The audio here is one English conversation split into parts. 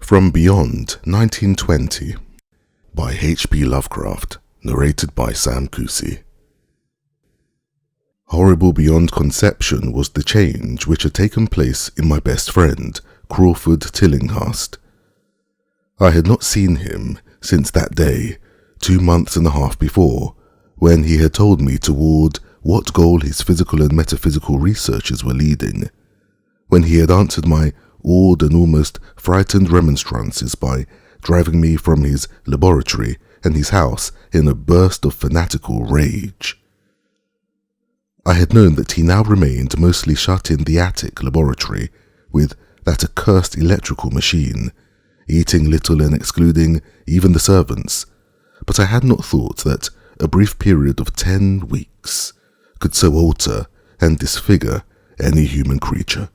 From Beyond 1920 by H.P. Lovecraft, narrated by Sam Kusi. Horrible beyond conception was the change which had taken place in my best friend, Crawford Tillinghast. I had not seen him since that day, 2 months and a half before, when he had told me toward what goal his physical and metaphysical researches were leading, when he had answered my awed and almost frightened remonstrances by driving me from his laboratory and his house in a burst of fanatical rage. I had known that he now remained mostly shut in the attic laboratory with that accursed electrical machine, eating little and excluding even the servants, but I had not thought that a brief period of 10 weeks could so alter and disfigure any human creature.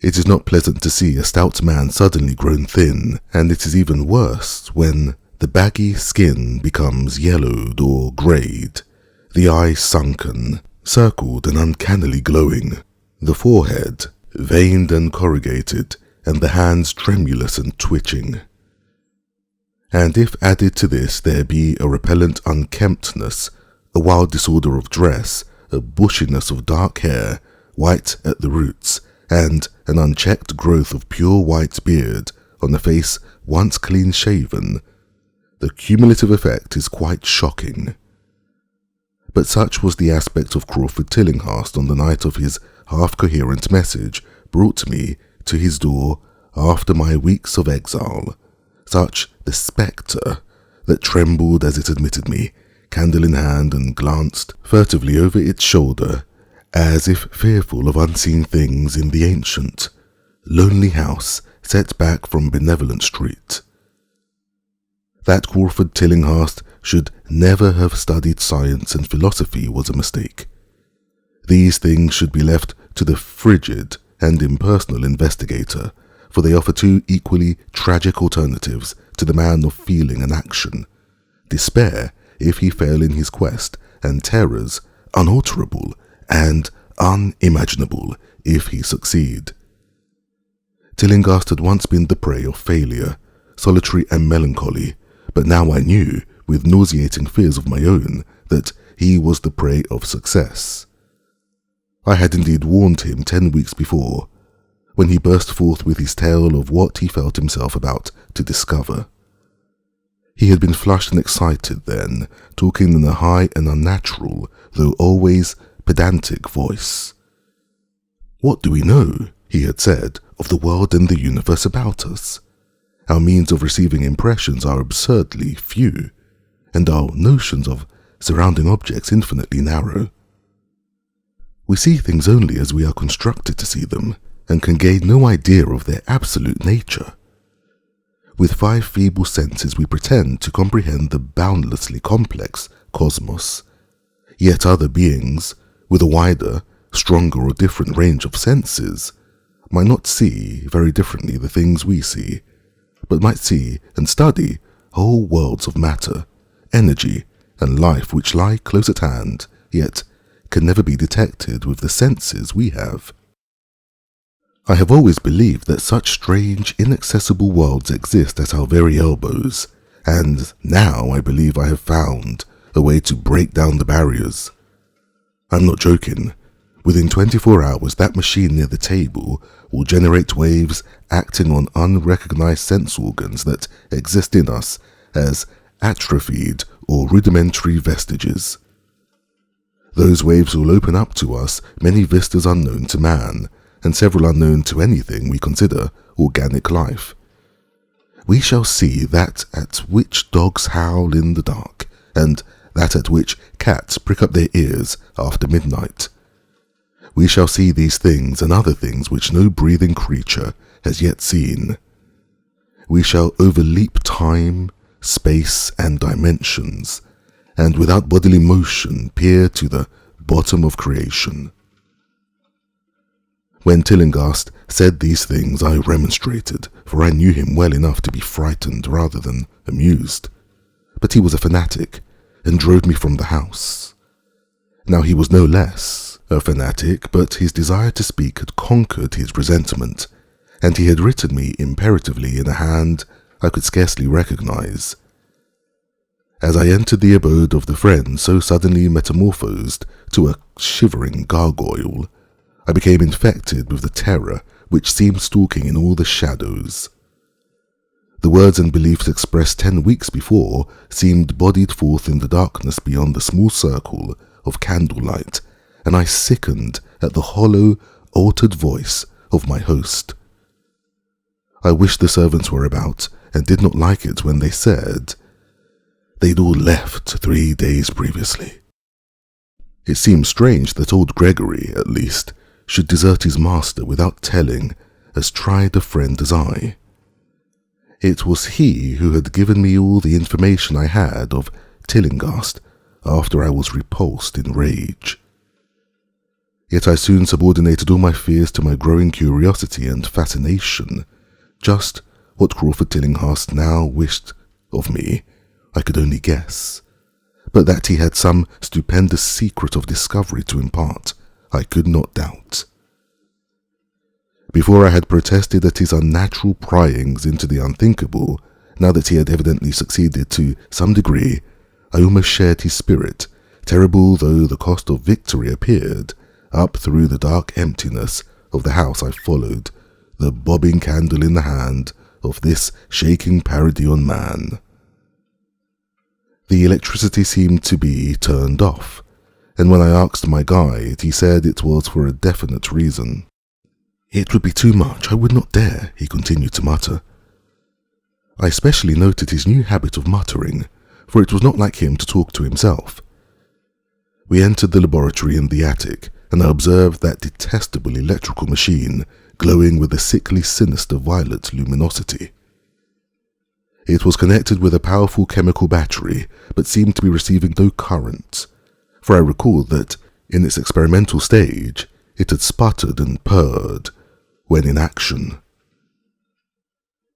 It is not pleasant to see a stout man suddenly grown thin, and it is even worse when the baggy skin becomes yellowed or greyed, the eyes sunken, circled and uncannily glowing, the forehead veined and corrugated, and the hands tremulous and twitching. And if added to this there be a repellent unkemptness, a wild disorder of dress, a bushiness of dark hair, white at the roots, and an unchecked growth of pure white beard on a face once clean-shaven, the cumulative effect is quite shocking. But such was the aspect of Crawford Tillinghast on the night of his half-coherent message brought me to his door after my weeks of exile, such the spectre that trembled as it admitted me, candle in hand, and glanced furtively over its shoulder, as if fearful of unseen things in the ancient, lonely house set back from Benevolent Street. That Crawford Tillinghast should never have studied science and philosophy was a mistake. These things should be left to the frigid and impersonal investigator, for they offer two equally tragic alternatives to the man of feeling and action: despair if he fail in his quest, and terrors unalterable and unimaginable if he succeed. Tillinghast had once been the prey of failure, solitary and melancholy, but now I knew, with nauseating fears of my own, that he was the prey of success. I had indeed warned him 10 weeks before, when he burst forth with his tale of what he felt himself about to discover. He had been flushed and excited then, talking in a high and unnatural, though always pedantic voice. "What do we know," he had said, "of the world and the universe about us? Our means of receiving impressions are absurdly few, and our notions of surrounding objects infinitely narrow. We see things only as we are constructed to see them, and can gain no idea of their absolute nature. With 5 feeble senses we pretend to comprehend the boundlessly complex cosmos, yet other beings, with a wider, stronger or different range of senses, might not see very differently the things we see, but might see and study whole worlds of matter, energy, and life which lie close at hand, yet can never be detected with the senses we have. I have always believed that such strange, inaccessible worlds exist at our very elbows, and now I believe I have found a way to break down the barriers. I'm not joking. Within 24 hours, that machine near the table will generate waves acting on unrecognized sense organs that exist in us as atrophied or rudimentary vestiges. Those waves will open up to us many vistas unknown to man, and several unknown to anything we consider organic life. We shall see that at which dogs howl in the dark, and that at which cats prick up their ears after midnight. We shall see these things and other things which no breathing creature has yet seen. We shall overleap time, space, and dimensions, and without bodily motion peer to the bottom of creation. When Tillinghast said these things, I remonstrated, for I knew him well enough to be frightened rather than amused. But he was a fanatic, and drove me from the house. Now he was no less a fanatic, but his desire to speak had conquered his resentment, and he had written me imperatively in a hand I could scarcely recognize. As I entered the abode of the friend so suddenly metamorphosed to a shivering gargoyle, I became infected with the terror which seemed stalking in all the shadows. The words and beliefs expressed 10 weeks before seemed bodied forth in the darkness beyond the small circle of candlelight, and I sickened at the hollow, altered voice of my host. I wished the servants were about, and did not like it when they said they'd all left 3 days previously. It seemed strange that old Gregory, at least, should desert his master without telling as tried a friend as I. It was he who had given me all the information I had of Tillinghast after I was repulsed in rage. Yet I soon subordinated all my fears to my growing curiosity and fascination. Just what Crawford Tillinghast now wished of me, I could only guess. But that he had some stupendous secret of discovery to impart, I could not doubt. Before I had protested at his unnatural pryings into the unthinkable, now that he had evidently succeeded to some degree, I almost shared his spirit, terrible though the cost of victory appeared. Up through the dark emptiness of the house I followed, the bobbing candle in the hand of this shaking parademon man. The electricity seemed to be turned off, and when I asked my guide, he said it was for a definite reason. "It would be too much, I would not dare," he continued to mutter. I especially noted his new habit of muttering, for it was not like him to talk to himself. We entered the laboratory in the attic, and I observed that detestable electrical machine glowing with a sickly sinister violet luminosity. It was connected with a powerful chemical battery, but seemed to be receiving no current, for I recalled that, in its experimental stage, it had sputtered and purred when in action.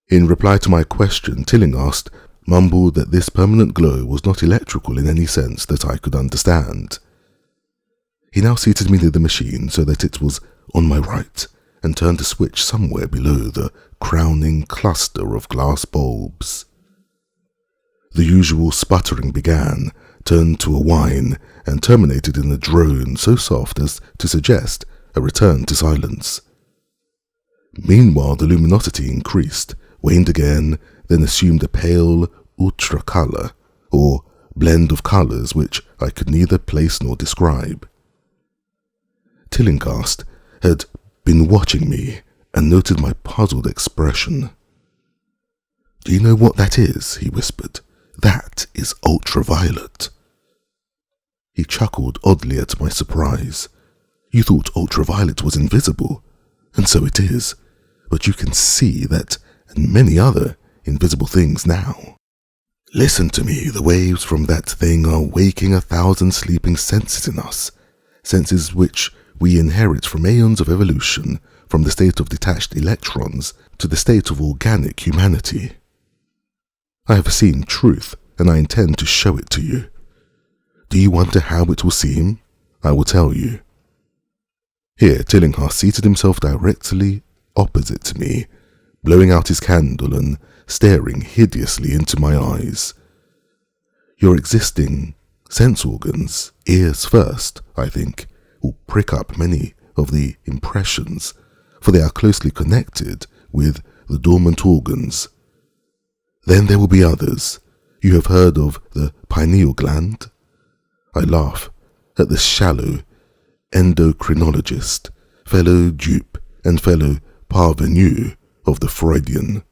In reply to my question, Tillinghast mumbled that this permanent glow was not electrical in any sense that I could understand. He now seated me near the machine so that it was on my right, and turned a switch somewhere below the crowning cluster of glass bulbs. The usual sputtering began, turned to a whine, and terminated in a drone so soft as to suggest a return to silence. Meanwhile, the luminosity increased, waned again, then assumed a pale ultra color, or blend of colors which I could neither place nor describe. Tillinghast had been watching me and noted my puzzled expression. "Do you know what that is?" he whispered. "That is ultraviolet." He chuckled oddly at my surprise. "You thought ultraviolet was invisible, and so it is, but you can see that and many other invisible things now. Listen to me, the waves from that thing are waking 1,000 sleeping senses in us, senses which we inherit from aeons of evolution, from the state of detached electrons to the state of organic humanity. I have seen truth, and I intend to show it to you. Do you wonder how it will seem? I will tell you." Here Tillinghast seated himself directly opposite to me, blowing out his candle and staring hideously into my eyes. "Your existing sense organs, ears first, I think, will prick up many of the impressions, for they are closely connected with the dormant organs. Then there will be others. You have heard of the pineal gland?" I laugh at the shallow endocrinologist, fellow dupe and fellow parvenu of the Freudian.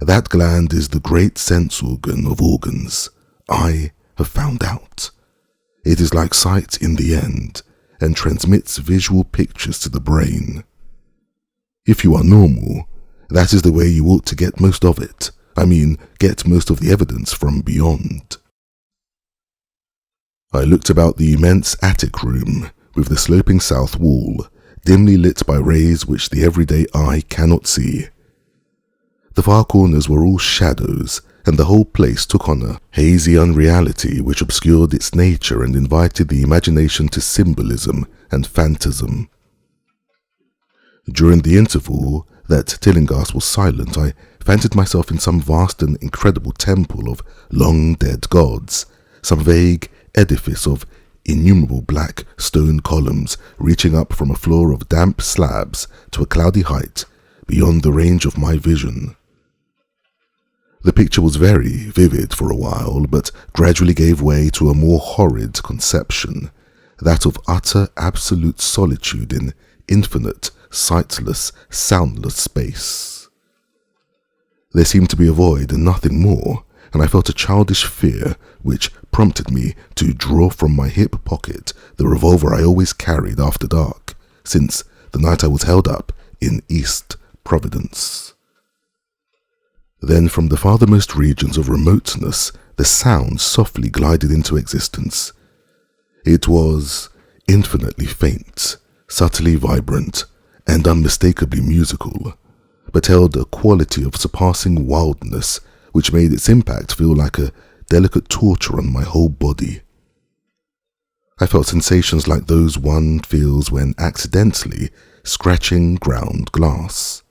That gland is the great sense organ of organs. I have found out. It is like sight in the end, and transmits visual pictures to the brain. If you are normal, that is the way you ought to get most of it. I mean, get most of the evidence from beyond. I looked about the immense attic room, with the sloping south wall, dimly lit by rays which the everyday eye cannot see. The far corners were all shadows, and the whole place took on a hazy unreality which obscured its nature and invited the imagination to symbolism and phantasm. During the interval that Tillinghast was silent, I fancied myself in some vast and incredible temple of long-dead gods, some vague edifice of innumerable black stone columns reaching up from a floor of damp slabs to a cloudy height beyond the range of my vision. The picture was very vivid for a while, but gradually gave way to a more horrid conception, that of utter absolute solitude in infinite, sightless, soundless space. There seemed to be a void and nothing more, and I felt a childish fear which prompted me to draw from my hip pocket the revolver I always carried after dark, since the night I was held up in East Providence. Then from the farthermost regions of remoteness, the sound softly glided into existence. It was infinitely faint, subtly vibrant, and unmistakably musical, but held a quality of surpassing wildness which made its impact feel like a delicate torture on my whole body. I felt sensations like those one feels when accidentally scratching ground glass.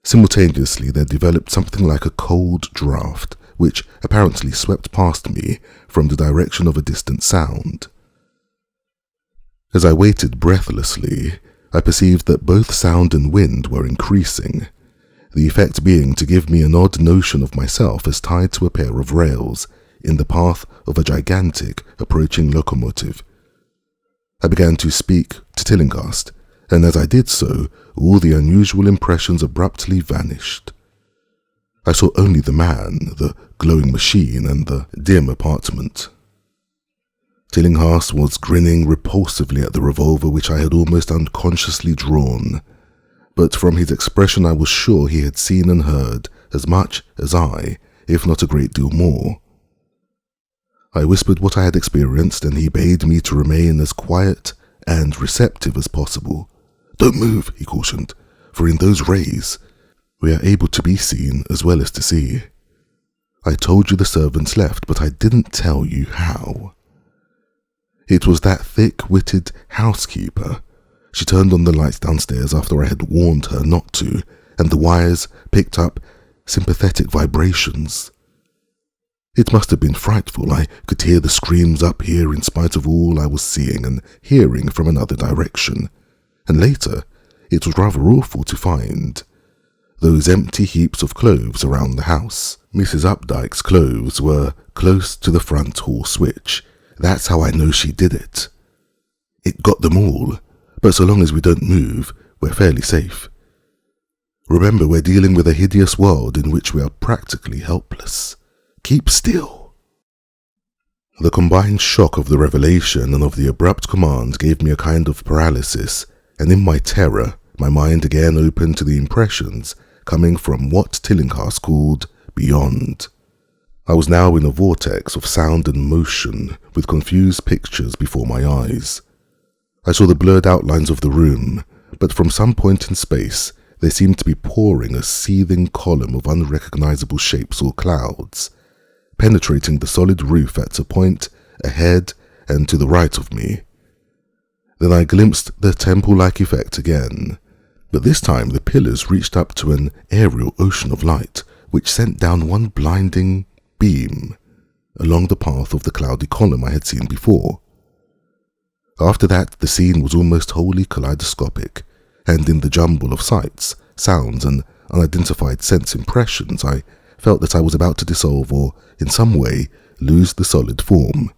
Simultaneously, there developed something like a cold draft, which apparently swept past me from the direction of a distant sound. As I waited breathlessly, I perceived that both sound and wind were increasing, the effect being to give me an odd notion of myself as tied to a pair of rails in the path of a gigantic approaching locomotive. I began to speak to Tillinghast, and as I did so, all the unusual impressions abruptly vanished. I saw only the man, the glowing machine, and the dim apartment. Tillinghast was grinning repulsively at the revolver which I had almost unconsciously drawn, but from his expression I was sure he had seen and heard as much as I, if not a great deal more. I whispered what I had experienced, and he bade me to remain as quiet and receptive as possible. "Don't move," he cautioned, "for in those rays we are able to be seen as well as to see. I told you the servants left, but I didn't tell you how. It was that thick-witted housekeeper. She turned on the lights downstairs after I had warned her not to, and the wires picked up sympathetic vibrations. It must have been frightful. I could hear the screams up here in spite of all I was seeing and hearing from another direction. And later, it was rather awful to find those empty heaps of clothes around the house. Mrs. Updike's clothes were close to the front hall switch. That's how I know she did it. It got them all, but so long as we don't move, we're fairly safe. Remember, we're dealing with a hideous world in which we are practically helpless. Keep still." The combined shock of the revelation and of the abrupt command gave me a kind of paralysis, and in my terror, my mind again opened to the impressions coming from what Tillinghast called beyond. I was now in a vortex of sound and motion, with confused pictures before my eyes. I saw the blurred outlines of the room, but from some point in space, there seemed to be pouring a seething column of unrecognizable shapes or clouds, penetrating the solid roof at a point ahead and to the right of me. Then I glimpsed the temple-like effect again, but this time the pillars reached up to an aerial ocean of light, which sent down one blinding beam along the path of the cloudy column I had seen before. After that, the scene was almost wholly kaleidoscopic, and in the jumble of sights, sounds, and unidentified sense impressions, I felt that I was about to dissolve or, in some way, lose the solid form.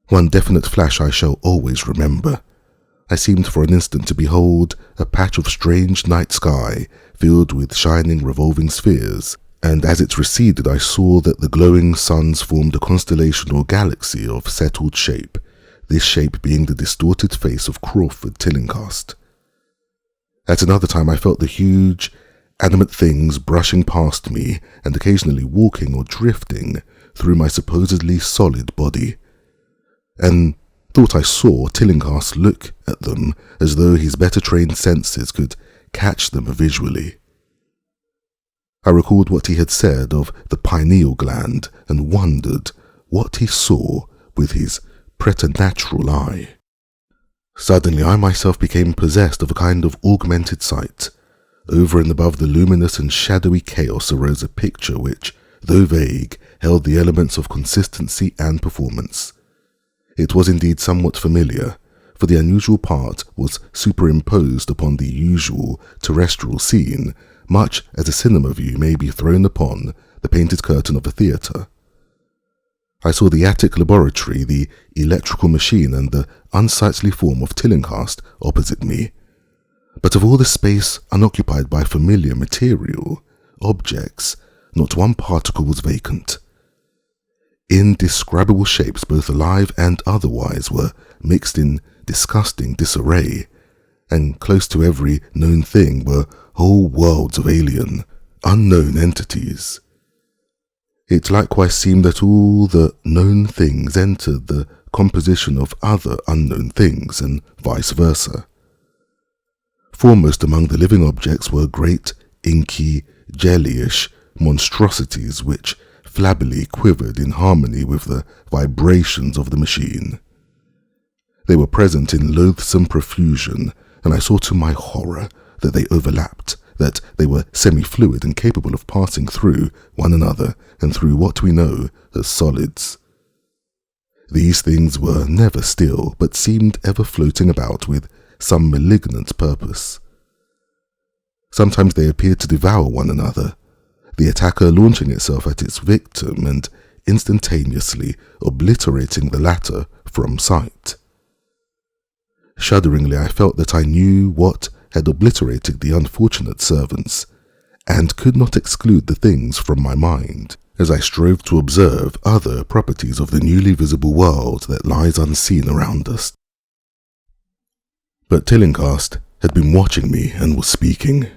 One definite flash I shall always remember. I seemed for an instant to behold a patch of strange night sky filled with shining revolving spheres, and as it receded I saw that the glowing suns formed a constellation or galaxy of settled shape, this shape being the distorted face of Crawford Tillinghast. At another time I felt the huge, animate things brushing past me and occasionally walking or drifting through my supposedly solid body, and thought I saw Tillinghast look at them as though his better trained senses could catch them visually. I recalled what he had said of the pineal gland and wondered what he saw with his preternatural eye. Suddenly I myself became possessed of a kind of augmented sight. Over and above the luminous and shadowy chaos arose a picture which, though vague, held the elements of consistency and performance. It was indeed somewhat familiar, for the unusual part was superimposed upon the usual terrestrial scene, much as a cinema view may be thrown upon the painted curtain of a theatre. I saw the attic laboratory, the electrical machine, and the unsightly form of Tillinghast opposite me. But of all the space unoccupied by familiar material, objects, not one particle was vacant. Indescribable shapes, both alive and otherwise, were mixed in disgusting disarray, and close to every known thing were whole worlds of alien, unknown entities. It likewise seemed that all the known things entered the composition of other unknown things, and vice versa. Foremost among the living objects were great, inky, jellyish monstrosities which flabbily quivered in harmony with the vibrations of the machine. They were present in loathsome profusion, and I saw to my horror that they overlapped, that they were semi-fluid and capable of passing through one another and through what we know as solids. These things were never still, but seemed ever floating about with some malignant purpose. Sometimes they appeared to devour one another, the attacker launching itself at its victim and instantaneously obliterating the latter from sight. Shudderingly, I felt that I knew what had obliterated the unfortunate servants, and could not exclude the things from my mind, as I strove to observe other properties of the newly visible world that lies unseen around us. But Tillinghast had been watching me and was speaking.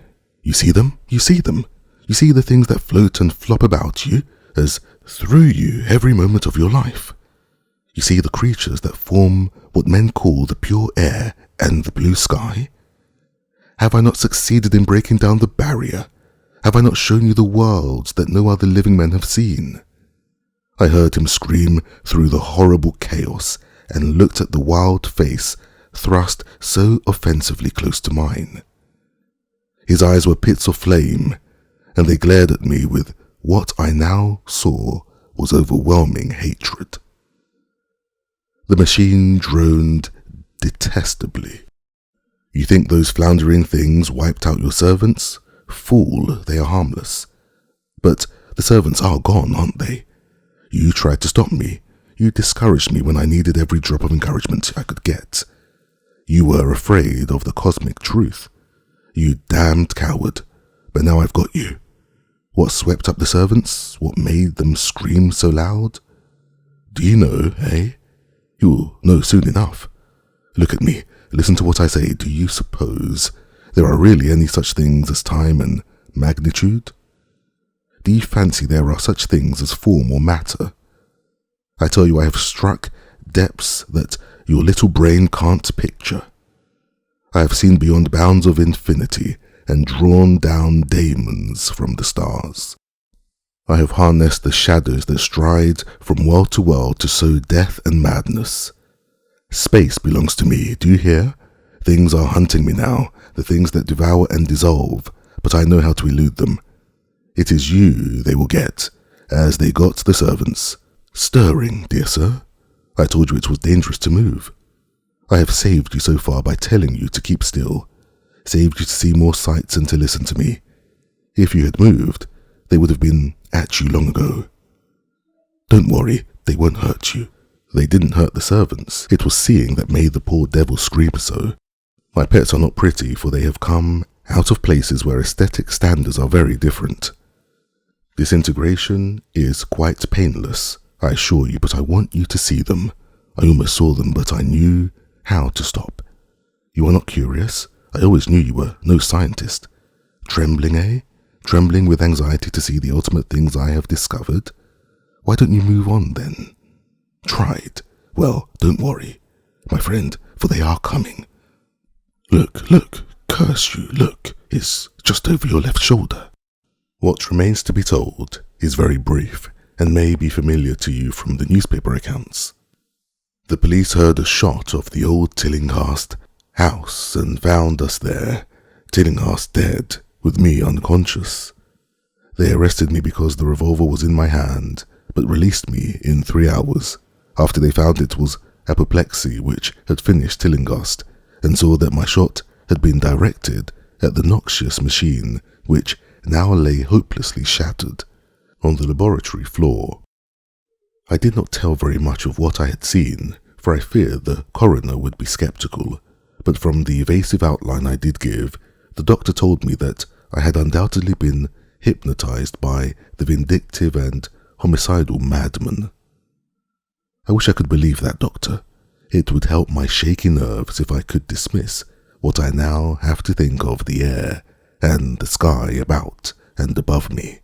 "You see them? You see them? You see the things that float and flop about you, as through you every moment of your life? You see the creatures that form what men call the pure air and the blue sky? Have I not succeeded in breaking down the barrier? Have I not shown you the worlds that no other living men have seen?" I heard him scream through the horrible chaos and looked at the wild face thrust so offensively close to mine. His eyes were pits of flame, and they glared at me with what I now saw was overwhelming hatred. The machine droned detestably. "You think those floundering things wiped out your servants? Fool, they are harmless. But the servants are gone, aren't they? You tried to stop me. You discouraged me when I needed every drop of encouragement I could get. You were afraid of the cosmic truth. You damned coward. But now I've got you. What swept up the servants? What made them scream so loud? Do you know, eh? You'll know soon enough. Look at me. Listen to what I say. Do you suppose there are really any such things as time and magnitude? Do you fancy there are such things as form or matter? I tell you, I have struck depths that your little brain can't picture. I have seen beyond bounds of infinity and drawn down daemons from the stars. I have harnessed the shadows that stride from world to world to sow death and madness. Space belongs to me, do you hear? Things are hunting me now, the things that devour and dissolve, but I know how to elude them. It is you they will get, as they got the servants. Stirring, dear sir. I told you it was dangerous to move. I have saved you so far by telling you to keep still, saved you to see more sights and to listen to me. If you had moved, they would have been at you long ago. Don't worry, they won't hurt you. They didn't hurt the servants. It was seeing that made the poor devil scream so. My pets are not pretty, for they have come out of places where aesthetic standards are very different. Disintegration is quite painless, I assure you, but I want you to see them. I almost saw them, but I knew how to stop. You are not curious? I always knew you were no scientist. Trembling, eh? Trembling with anxiety to see the ultimate things I have discovered? Why don't you move on, then? Tried. Well, don't worry, my friend, for they are coming. Look, curse you, look, it's just over your left shoulder. What remains to be told is very brief and may be familiar to you from the newspaper accounts. The police heard a shot of the old Tillinghast house and found us there, Tillinghast dead, with me unconscious. They arrested me because the revolver was in my hand, but released me in 3 hours, after they found it was apoplexy which had finished Tillinghast, and saw that my shot had been directed at the noxious machine which now lay hopelessly shattered on the laboratory floor. I did not tell very much of what I had seen, for I feared the coroner would be sceptical, but from the evasive outline I did give, the doctor told me that I had undoubtedly been hypnotized by the vindictive and homicidal madman. I wish I could believe that, doctor. It would help my shaky nerves if I could dismiss what I now have to think of the air and the sky about and above me.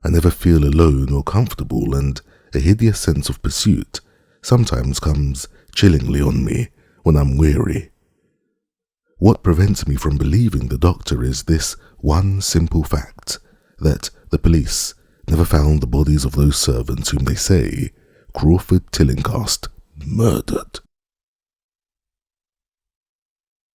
I never feel alone or comfortable, and a hideous sense of pursuit sometimes comes chillingly on me when I'm weary. What prevents me from believing the doctor is this one simple fact, that the police never found the bodies of those servants whom they say Crawford Tillinghast murdered.